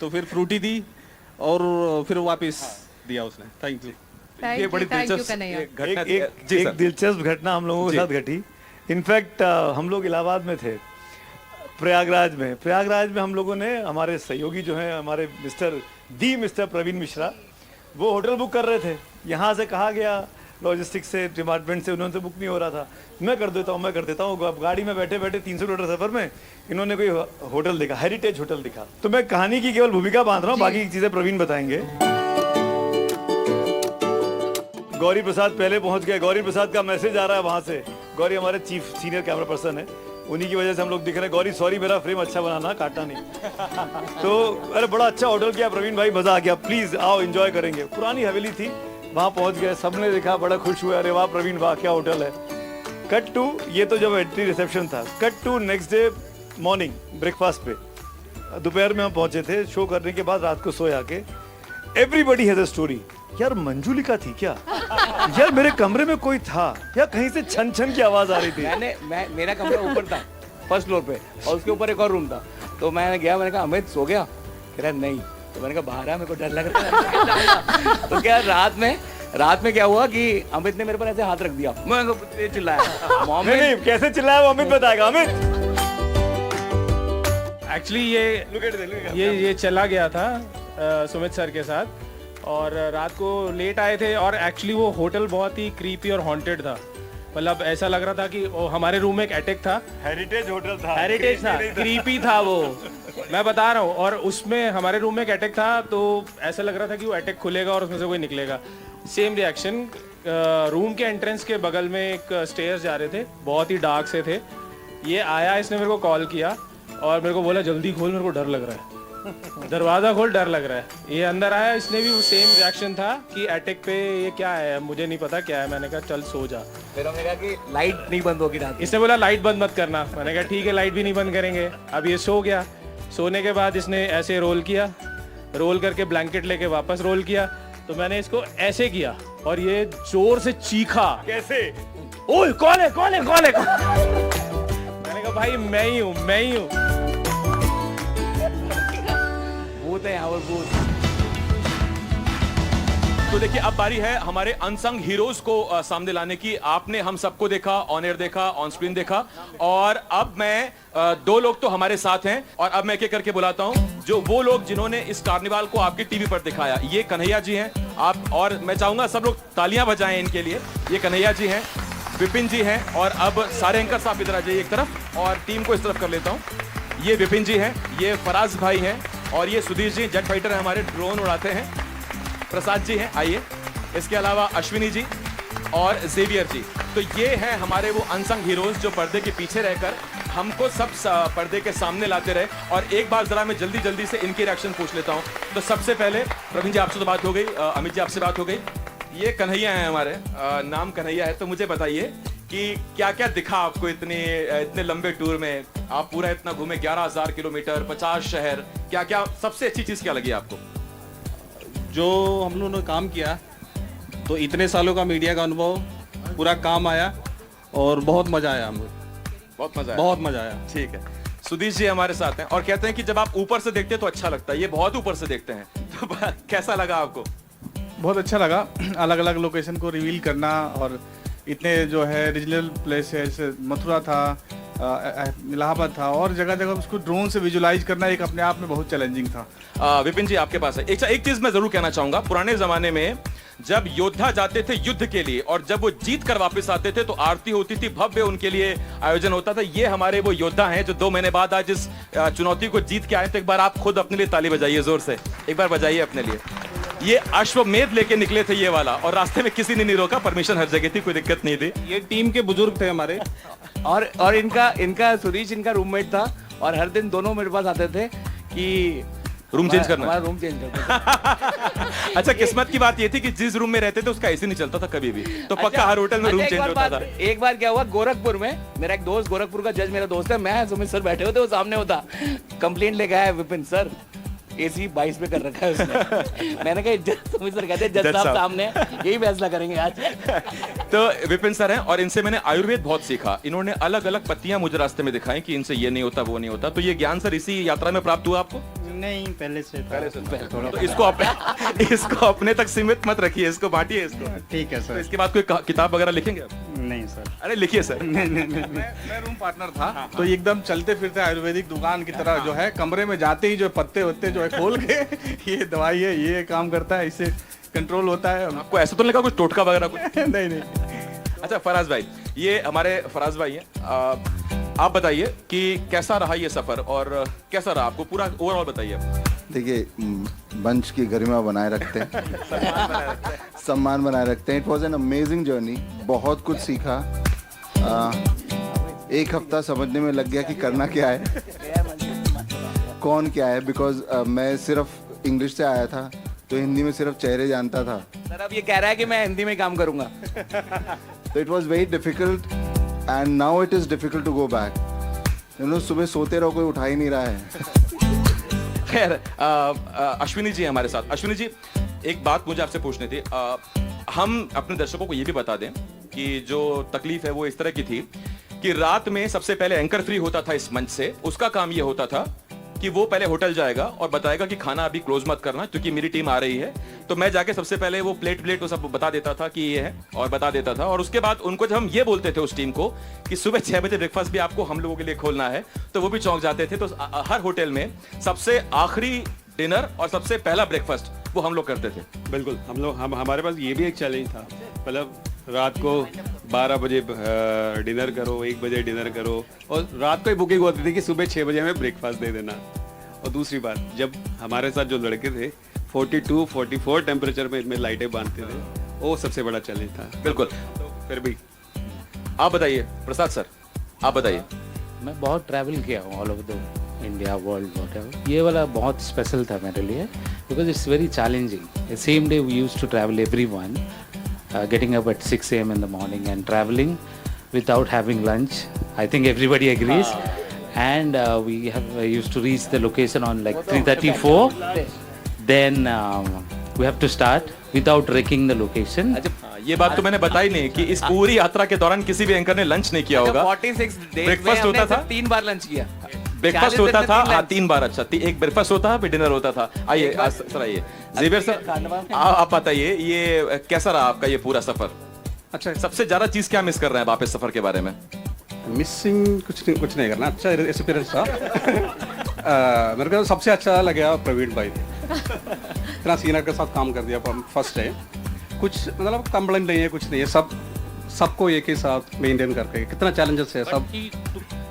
तो फिर फ्रूटी दी और फिर वापस दिया उसने। Thank you. ये बड़ी दिलचस्प घटना थी। जी एक सर। दिलचस्प घटना हम लोगों के साथ घटी। इनफैक्ट हम लोग इलाहाबाद में थे, प्रयागराज में हम लोगों ने, हमारे सहयोगी जो हैं हमारे मिस्टर प्रवीण मिश्रा, वो होटल बुक कर रहे थे। यहाँ से कहा गया लॉजिस्टिक्स से, डिपार्टमेंट से, उन्होंने बुक नहीं हो रहा था। मैं कर देता हूँ। गाड़ी में बैठे 300 किलोमीटर सफर में इन्होंने कोई होटल देखा, हेरिटेज होटल दिखा। तो मैं कहानी की केवल भूमिका बांध रहा हूँ, बाकी की चीजें प्रवीण बताएंगे। गौरी प्रसाद पहले पहुंच गए। गौरी प्रसाद का मैसेज आ रहा है वहां से। गौरी हमारे चीफ सीनियर कैमरा पर्सन है, उन्हीं की वजह से हम लोग दिख रहे हैं। गौरी सॉरी, मेरा फ्रेम अच्छा बनाना, काटना नहीं। तो अरे बड़ा अच्छा होटल किया प्रवीण भाई, मजा आ गया, प्लीज आओ एंजॉय करेंगे। पुरानी हवेली थी, वहां पहुंच गए, सबने देखा, बड़ा खुश हुए, अरे वाह प्रवीण वाह क्या होटल है। कट टू, ये तो जब एंट्री रिसेप्शन था। Cut to next day morning breakfast पे, दोपहर में हम पहुंचे थे शो करने के बाद, रात को सोए आके। Everybody has a story. यार मंजुलिका थी क्या? यार मेरे कमरे में कोई था या कहीं से छन छन की आवाज आ रही थी? मेरा कमरा ऊपर था, फर्स्ट फ्लोर पे, और उसके ऊपर एक और रूम था। तो मैंने गया, मैंने कहा अमित सो गया? कह रहा नहीं। तो मैंने कहा बाहर आ, मेरे को डर लग रहा है। तो क्या रात में क्या हुआ कि अमित ने मेरे पर ऐसे हाथ रख दिया, मैं चिल्लाया। नहीं, कैसे चिल्लाया वो अमित बताएगा। अमित एक्चुअली ये चला गया था सुमित सर के साथ, और रात को लेट आए थे। और एक्चुअली वो होटल बहुत ही क्रीपी और हॉन्टेड था। मतलब ऐसा लग रहा था कि हमारे रूम में एक अटैक था। हेरिटेज होटल था, क्रीपी था वो, मैं बता रहा हूँ। और उसमें हमारे रूम में एक अटैक था, तो ऐसा लग रहा था कि वो अटैक खुलेगा और उसमें से कोई निकलेगा। Same reaction. रूम के एंट्रेंस के बगल में एक स्टेयर्स जा रहे थे, बहुत ही डार्क से थे। ये आया, इसने मेरे को कॉल किया और मेरे को बोला जल्दी खोल, मेरे को डर लग रहा है, दरवाजा खोल, डर लग रहा है। ये अंदर आया, इसने भी सेम रिएक्शन था कि अटैक पे ये क्या है, मुझे नहीं पता क्या है। मैंने कहा चल सो जा। फिर हमने कहा कि लाइट नहीं बंद होगी रात। इसने बोला लाइट बंद मत करना। मैंने कहा ठीक है, लाइट भी नहीं बंद करेंगे। अब ये सो गया। सोने के बाद इसने ऐसे रोल किया, रोल करके ब्लैंकेट लेके वापस रोल किया। तो मैंने इसको ऐसे किया और ये जोर से चीखा। कैसे? ओए कौन है? मैंने कहा भाई मैं ही हूँ। भूत है यहाँ पर, भूत। तो देखिए अब बारी है हमारे अनसंग हीरोज को सामने लाने की। आपने हम सबको देखा, ऑन एयर देखा, ऑन स्क्रीन देखा, और अब मैं दो लोग तो हमारे साथ हैं, और अब मैं एक एक करके बुलाता हूं जो वो लोग जिन्होंने इस कार्निवाल को आपके टीवी पर दिखाया। ये कन्हैया जी हैं आप, और मैं चाहूंगा सब लोग तालियां बजाएं इनके लिए। ये कन्हैया जी हैं, विपिन जी हैं, और अब सारे एंकर साहब इधर आ जाइए एक तरफ, और टीम को इस तरफ कर लेता हूं। ये विपिन जी हैं, ये फराज भाई हैं, और ये सुधीर जी जेट फाइटर है हमारे, ड्रोन उड़ाते हैं। प्रसाद जी हैं, आइए। इसके अलावा अश्विनी जी और जेवियर जी। तो ये हैं हमारे वो अनसंग हीरोज जो पर्दे के पीछे रहकर हमको सब पर्दे के सामने लाते रहे। और एक बार जरा मैं जल्दी से इनके रिएक्शन पूछ लेता हूं। तो सबसे पहले प्रवीण जी आपसे तो बात हो गई, अमित जी आपसे बात हो गई। ये कन्हैया है हमारे, नाम कन्हैया है। तो मुझे बताइए कि क्या क्या दिखा आपको इतने लंबे टूर में? आप पूरा इतना घूमे, 11,000 किलोमीटर, 50 शहर, क्या क्या सबसे अच्छी चीज क्या लगी आपको? जो हम लोगों ने काम किया, तो इतने सालों का मीडिया का अनुभव पूरा काम आया और बहुत मजा आया हमें। बहुत मजा आया। बहुत मजा आया। ठीक है, सुधीर जी हमारे साथ हैं और कहते हैं कि जब आप ऊपर से देखते हैं तो अच्छा लगता है, ये बहुत ऊपर से देखते हैं, तो कैसा लगा आपको? बहुत अच्छा लगा, अलग अलग लोकेशन को रिवील करना, और इतने जो है रीजनल प्लेस है, जैसे मथुरा था, इलाहाबाद था, और जगह जगह उसको ड्रोन से विजुलाइज करना एक अपने आप में बहुत चैलेंजिंग था। विपिन जी आपके पास है। एक चीज मैं जरूर कहना चाहूंगा, पुराने जमाने में जब योद्धा जाते थे युद्ध के लिए और जब वो जीत कर वापस आते थे तो आरती होती थी, भव्य उनके लिए आयोजन होता था। ये हमारे वो योद्धा हैं जो 2 महीने बाद आज इस चुनौती को जीत के आए। तो एक बार आप खुद अपने लिए ताली बजाइए, जोर से एक बार बजाइए अपने लिए। ये अश्वमेध लेके निकले थे ये वाला, और रास्ते में किसी ने नहीं रोका, परमिशन हर जगह थी, कोई दिक्कत नहीं थी। ये टीम के बुजुर्ग थे हमारे। और इनका सुरेश इनका रूममेट था, और हर दिन दोनों मेरे पास आते थे कि रूम चेंज करना, हमारा रूम चेंज करना। अच्छा, किस्मत की बात ये थी कि जिस रूम में रहते थे उसका एसी नहीं चलता था कभी भी, तो पक्का हर होटल में रूम चेंज होता था। एक बार क्या हुआ, गोरखपुर में मेरा एक दोस्त, गोरखपुर का जज मेरा दोस्त है, मैं सुमित सर बैठे होते, वो सामने होता, कंप्लेंट लेके आया, विपिन सर एसी 22 पे कर रखा है उसने। मैंने कहा सुमित सर कहते जज साहब सामने, यही फैसला करेंगे आज। तो विपिन सर हैं और इनसे मैंने आयुर्वेद बहुत सीखा। इन्होंने अलग अलग पत्तियां मुझे रास्ते में दिखाई कि इनसे ये नहीं होता, वो नहीं होता। तो ये ज्ञान सर इसी यात्रा में प्राप्त हुआ आपको? नहीं, पहले से थोड़ा। तो इसको अपने तक सीमित मत रखिए, इसको बांटिए इसको। ठीक है तो सर। इसके बाद कोई किताब वगैरह लिखेंगे आप? नहीं सर। अरे लिखिए सर। मैं रूम पार्टनर था, तो एकदम चलते फिरते आयुर्वेदिक दुकान की तरह जो है, कमरे में जाते ही जो पत्ते होते जो है खोल के ये दवाई है, ये काम करता है, इससे कंट्रोल होता है। आपको ऐसा तो नहीं लगा कुछ टोटका वगैरह कुछ? नहीं। अच्छा फराज भाई, ये हमारे फराज भाई हैं, आप बताइए कि कैसा रहा ये सफर और कैसा रहा आपको पूरा ओवरऑल बताइए। देखिए, मंच की गरिमा बनाए रखते हैं, सम्मान बनाए रखते हैं। It was an amazing journey, बहुत कुछ सीखा। 1 हफ्ता समझने में लग गया कि करना क्या है, कौन क्या है, बिकॉज मैं सिर्फ इंग्लिश से आया था, तो हिंदी में सिर्फ चेहरे जानता था। सर अब ये कह रहा है कि मैं हिंदी में काम करूंगा। तो it was very difficult and now it is difficult to go back. सुबह सोते रहो, कोई उठा ही नहीं रहा है। खैर, अश्विनी जी हमारे साथ। अश्विनी जी, एक बात मुझे आपसे पूछनी थी। हम अपने दर्शकों को ये भी बता दें कि जो तकलीफ है वो इस तरह की थी कि रात में सबसे पहले एंकर फ्री होता था इस मंच से। उसका काम ये होता था कि वो पहले होटल जाएगा और बताएगा कि खाना अभी क्लोज मत करना क्योंकि मेरी टीम आ रही है। तो मैं जाके सबसे पहले वो प्लेट वो सब बता देता था कि ये है और बता देता था। और उसके बाद उनको जब हम ये बोलते थे उस टीम को कि सुबह 6 बजे ब्रेकफास्ट भी आपको हम लोगों के लिए खोलना है, तो वो भी चौंक जाते थे। तो हर होटल में सबसे आखिरी डिनर और सबसे पहला ब्रेकफास्ट वो हम लोग करते थे। बिल्कुल, हमारे पास ये भी एक चैलेंज था। मतलब रात को 12 बजे डिनर करो, 1 बजे डिनर करो, और रात को ही बुकिंग होती थी कि सुबह 6 बजे हमें ब्रेकफास्ट दे देना। और दूसरी बात, जब हमारे साथ जो लड़के थे 42-44 टेम्परेचर में इनमें लाइटें बांधते थे, वो सबसे बड़ा चैलेंज था। बिल्कुल। तो फिर भी आप बताइए प्रसाद सर, आप बताइए। मैं बहुत ट्रैवल किया हूँ all over the India, world, whatever. ये वाला बहुत स्पेशल था मेरे लिए because it's very challenging. Same day we used to travel everyone, getting up at 6 a.m. in the morning and traveling without having lunch. I think everybody agrees. And we have used to reach the location on like 3:34. Then we have to start without wrecking the location. ये बात तो मैंने बताई नहीं कि इस पूरी यात्रा के दौरान किसी भी एंकर ने लंच नहीं किया होगा। 46 डेज ब्रेकफास्ट होता था, 3 बार लंच किया। ब्रेकफास्ट होता था, हाँ 3 बार। अच्छा, एक ब्रेकफास्ट होता था, फिर डिनर होता था। आइए सर, आइए ज़ेवियर सर, आप बताइए ये कैसा रहा आपका ये पूरा सफर? अच्छा, सबसे ज्यादा चीज क्या मिस कर रहे हैं आप इस सफर के बारे में? मिसिंग कुछ नहीं करना, अच्छा एक्सपीरियंस था। मेरे को सबसे अच्छा लगा प्रवीण भाई, इतना सीनियर के साथ काम कर दिया फर्स्ट डे। कुछ मतलब कंप्लेंट नहीं है, कुछ नहीं है, सबको एक ही साथ मेंटेन करके। कितना चैलेंजेस है सब।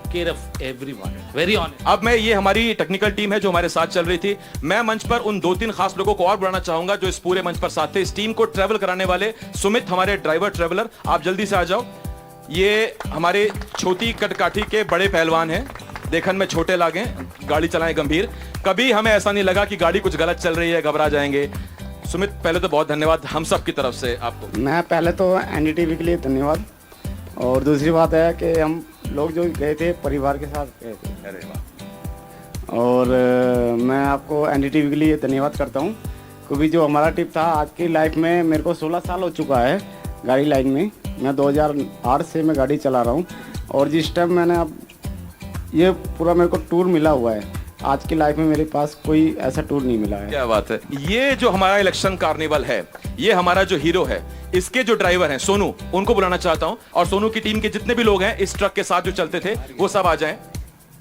Care of everyone, very honest. अब मैं, ये हमारी टेक्निकल टीम है जो हमारे साथ चल रही थी। मैं मंच पर उन 2-3 खास लोगों को और बुलाना चाहूंगा जो इस पूरे मंच पर साथ थे। इस टीम को ट्रैवल कराने वाले सुमित, हमारे ड्राइवर ट्रैवलर, आप जल्दी से आ जाओ। ये हमारे छोटी कटकाठी के बड़े पहलवान हैं, देखन में छोटे लागे, गाड़ी चलाएं गंभीर। कभी हमें ऐसा नहीं लगा कि गाड़ी कुछ गलत चल रही है, घबरा जाएंगे। सुमित, पहले तो बहुत धन्यवाद हम सब की तरफ से आपको। मैं पहले तो एनडीटीवी के लिए धन्यवाद, और दूसरी बात है कि हम लोग जो गए थे परिवार के साथ गए थे। अरे वाह। और मैं आपको एनडीटीवी के लिए धन्यवाद करता हूँ, क्योंकि जो हमारा ट्रिप था आज की लाइफ में मेरे को 16 साल हो चुका है गाड़ी लाइन में। मैं 2008 से मैं गाड़ी चला रहा हूँ और जिस टाइम मैंने अब ये पूरा मेरे को टूर मिला हुआ है, आज की लाइफ में मेरे पास कोई ऐसा टूर नहीं मिला है। क्या बात है। ये जो हमारा इलेक्शन कार्निवल है, ये हमारा जो हीरो है, इसके जो ड्राइवर हैं सोनू, उनको बुलाना चाहता हूं और सोनू की टीम के जितने भी लोग हैं इस ट्रक के साथ जो चलते थे वो सब आ जाएं,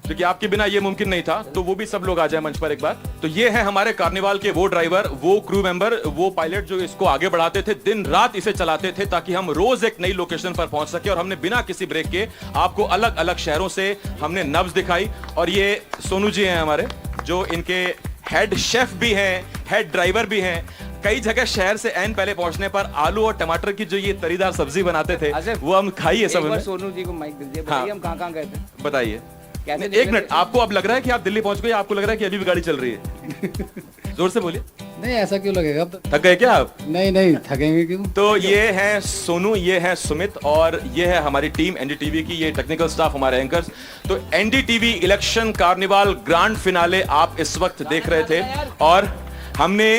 क्योंकि आपके बिना ये मुमकिन नहीं था, तो वो भी सब लोग आ जाए मंच पर एक बार। तो ये है हमारे कार्निवाल के वो ड्राइवर, वो क्रू मेंबर, वो पायलट जो इसको आगे बढ़ाते थे, दिन रात इसे चलाते थे ताकि हम रोज एक नई लोकेशन पर पहुंच सके। और हमने बिना किसी ब्रेक के आपको अलग अलग शहरों से हमने नब्ज दिखाई। और ये सोनू जी हैं हमारे, जो इनके हेड शेफ भी हैं, हेड ड्राइवर भी हैं। कई जगह शहर से एन पहले पहुंचने पर आलू और टमाटर की जो ये तरीदार सब्जी बनाते थे वो हम खाइए सब। सोनू जी को माइक दीजिए, बताइए हम कहाँ गए थे, बताइए। कैसे एक मिनट, आपको अब लग रहा है कि आप दिल्ली पहुंच गए, आपको लग रहा है कि अभी भी गाड़ी चल रही है? जोर से बोलिए। नहीं, ऐसा क्यों लगेगा? थक गए क्या आप? नहीं थकेंगे क्यों? तो ये है सोनू, ये है सुमित और ये है हमारी टीम एनडीटीवी की, ये टेक्निकल स्टाफ, हमारे एंकर्स। तो NDTV election carnival grand finale आप इस वक्त देख रहे थे और हमने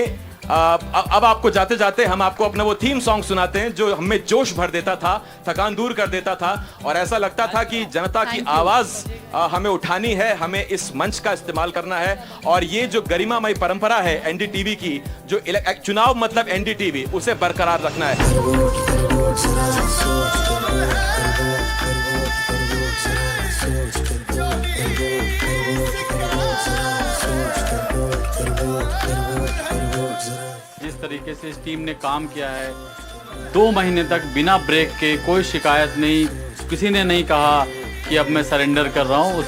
अब आपको जाते जाते हम आपको अपना वो थीम सॉन्ग सुनाते हैं जो हमें जोश भर देता था, थकान दूर कर देता था और ऐसा लगता था कि जनता की आवाज हमें उठानी है, हमें इस मंच का इस्तेमाल करना है। और ये जो गरिमामय परंपरा है एनडीटीवी की, जो चुनाव मतलब एनडीटीवी, उसे बरकरार रखना है। जिस तरीके से इस टीम ने काम किया है, 2 महीने तक बिना ब्रेक के, कोई शिकायत नहीं, किसी ने नहीं कहा कि अब मैं सरेंडर कर रहा हूँ,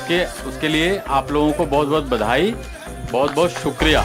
उसके लिए आप लोगों को बहुत बहुत बधाई, बहुत बहुत शुक्रिया।